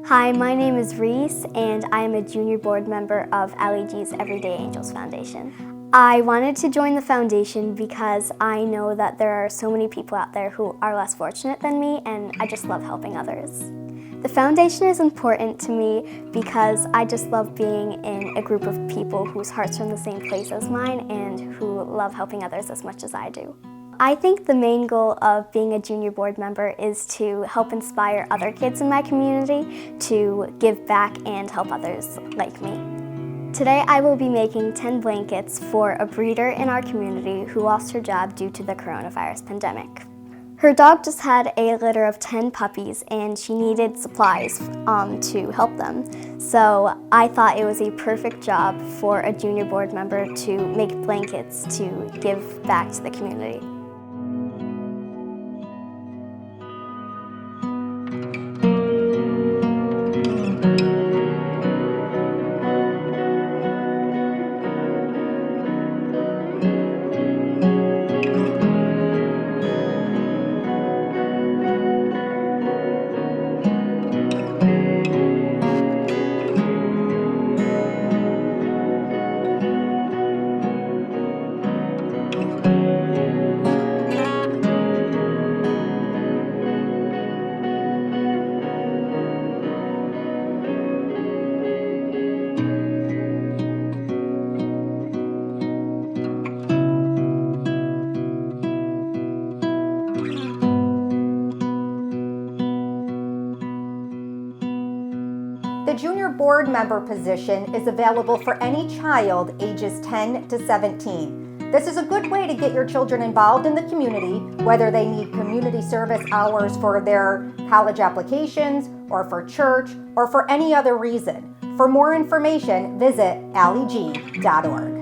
Hi, my name is Reese, and I am a junior board member of Ali G's Everyday Angels Foundation. I wanted to join the foundation because I know that there are so many people out there who are less fortunate than me, and I just love helping others. The foundation is important to me because I just love being in a group of people whose hearts are in the same place as mine and who love helping others as much as I do. I think the main goal of being a junior board member is to help inspire other kids in my community to give back and help others like me. Today I will be making 10 blankets for a breeder in our community who lost her job due to the coronavirus pandemic. Her dog just had a litter of 10 puppies and she needed supplies to help them. So I thought it was a perfect job for a junior board member to make blankets to give back to the community. The junior board member position is available for any child ages 10 to 17. This is a good way to get your children involved in the community, whether they need community service hours for their college applications, or for church, or for any other reason. For more information, visit alig.org.